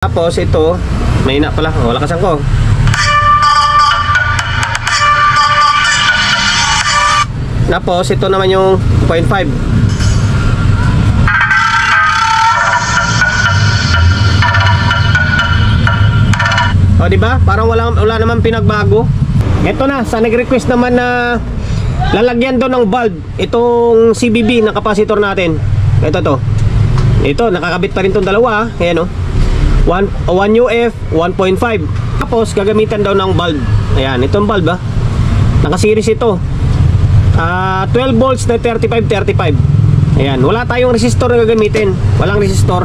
Tapos ito, mahina pala. O, lakasan ko. Tapos ito naman yung 0.5. O, diba? Parang wala naman pinagbago. Ito na, sa nag-request naman na lalagyan doon ng bulb itong CBB na capacitor natin. Ito to. Ito, nakakabit pa rin itong dalawa. Ayan o. 1 UF 1.5. Tapos gagamitan daw ng bulb. Ayan, itong bulb naka-series ito. 12 volts na 35. Ayan, wala tayong resistor na gagamitin. Walang resistor.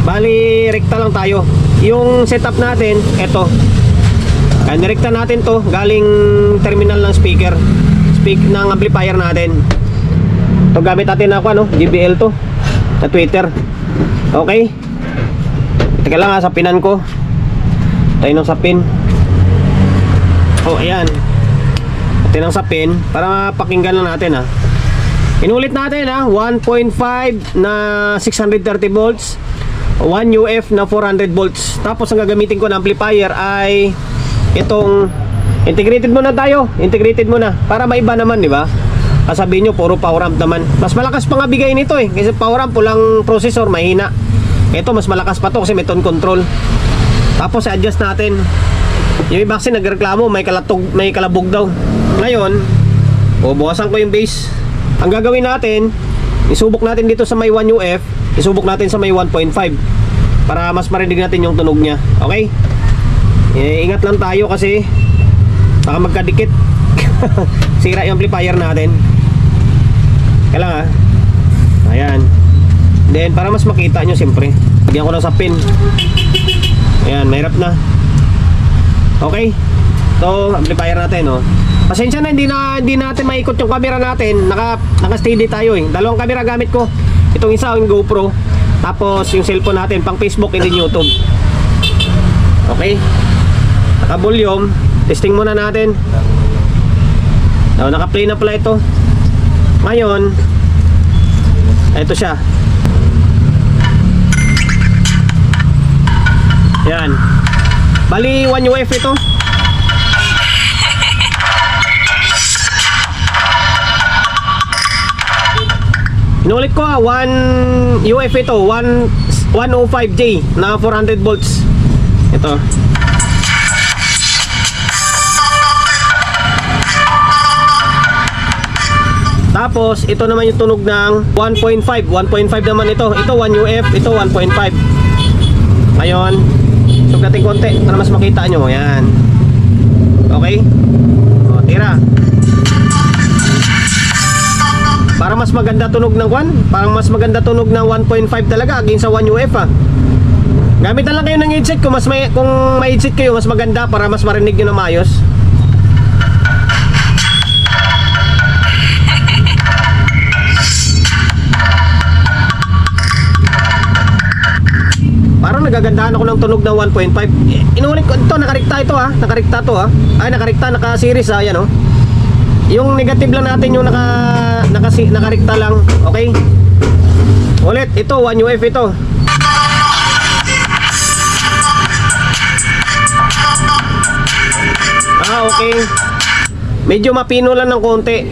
Bali, rekta lang tayo. Yung setup natin, ito. Nirekta natin to galing terminal ng speaker ng amplifier natin. Ito gamit natin ako JBL to na tweeter. Okay. Teka lang sapinan ko. Tayo ng sapin. Oh, ayan. Tayo ng sapin para mapakinggan lang natin Inulit natin 1.5 na 630 volts, 1 UF na 400 volts. Tapos ang gagamitin ko na amplifier ay itong integrated muna tayo. Integrated muna para maiba naman, di ba? Sabihin nyo puro power amp naman. Mas malakas pa nga bigay nito kasi power amp pulang processor, mahina. Ito mas malakas pa to kasi may tone control. Tapos i-adjust natin. Yung iba kasi nagreklamo may kalabog daw. Ngayon, buwasan ko yung bass. Ang gagawin natin, isubok natin dito sa may 1 UF, isubok natin sa may 1.5 para mas marinig natin yung tunog niya. Okay? Ingat lang tayo kasi baka magkadikit. Sira yung amplifier natin. Kailangan ayan. Then para mas makita nyo, siyempre bigyan ko ng sapin. Ayan, mahirap na. Okay. Ito, amplifier natin Pasensya na, hindi natin maikot yung camera natin. Naka-steady tayo Dalawang camera gamit ko. Itong isa yung GoPro, tapos yung cellphone natin pang Facebook and YouTube. Okay. Naka-volume. Testing muna natin. Naka-play na pala ito. Ngayon, ito siya. Yan. Bali 1 UF ito. Inulit ko 1 UF ito, 105J na 400 volts. Ito. Tapos ito naman yung tunog ng 1.5. 1.5 naman ito. Ito 1 UF, ito 1.5. Ngayon, tug natin konti para mas makita nyo. Ayan. Okay? O, tira. Para mas maganda tunog ng 1, parang mas maganda tunog ng 1.5 talaga against sa 1 UF Gamit na lang kayo ng headset kung may headset kayo, mas maganda para mas marinig nyo na maayos. Parang nagagandahan ako ng tunog ng 1.5. Inulit ko ito, nakarikta ito nakarikta to Ay, nakarikta, naka-series ayan Yung negative lang natin yung nakarikta lang. Okay. Ulit, ito 1 UF ito. Okay. Medyo mapino lang ng konti.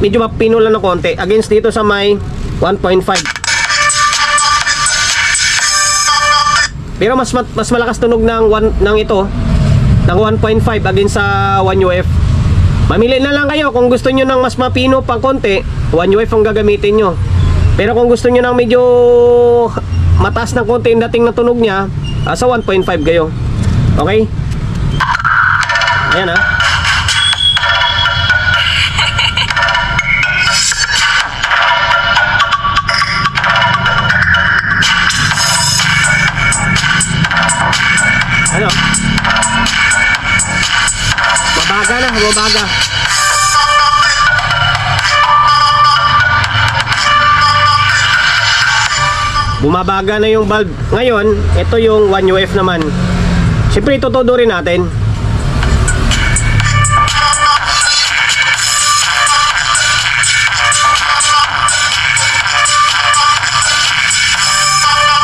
Medyo mapino lang ng konti against dito sa may 1.5. Pero mas malakas tunog ng ito ng 1.5 against sa 1 UF. Mamili na lang kayo kung gusto nyo ng mas mapino pang konti, 1 UF ang gagamitin nyo. Pero kung gusto nyo ng medyo mataas ng konti yung dating na tunog nya, sa 1.5 kayo. Okay? Ayan Ano? Mabaga. Bumabaga na yung bulb. Ngayon, ito yung 1 UF naman. Siyempre, itutudo rin natin.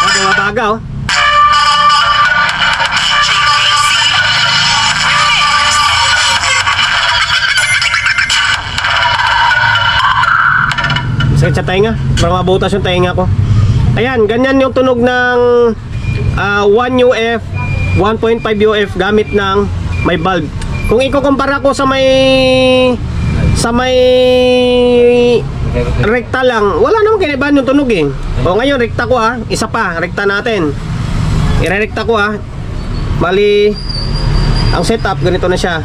Bumabaga Sakit sa tenga. Parang mabutas yung tenga ko. Ayan, ganyan yung tunog ng 1 UF, 1.5 UF gamit ng may bulb. Kung ikukumpara ko sa may rekta lang, wala namang kinaibahan yung tunog eh. O ngayon, rekta ko isa pa, rekta natin. Irerekta ko bali, ang setup, ganito na siya.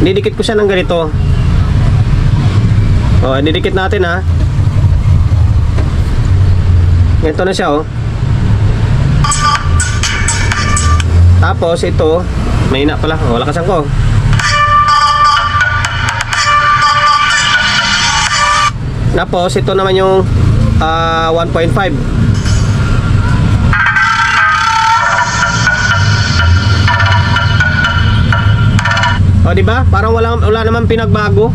Didikit ko siya ng ganito. O, didikit natin ganito na siya Tapos ito, mahina pala, lakasan ko. Tapos ito naman yung 1.5. O di ba? Parang wala naman pinagbago.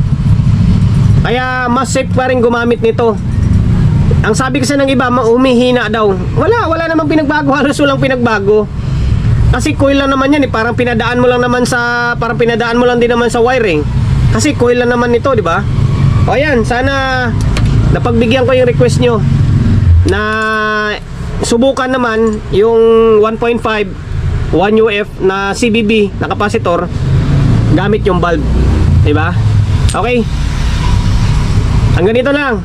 Kaya mas safe pa rin gumamit nito. Ang sabi kasi ng iba, humihina daw. Wala namang pinagbago, halos walang pinagbago. Kasi coil lang naman yan parang pinadaan mo lang din naman sa wiring. Kasi coil lang naman nito, di ba? O yan, sana napagbigyan ko yung request nyo na subukan naman yung 1.5 1 UF na CBB na capacitor gamit yung bulb, di ba? Okay. Hanggang dito lang.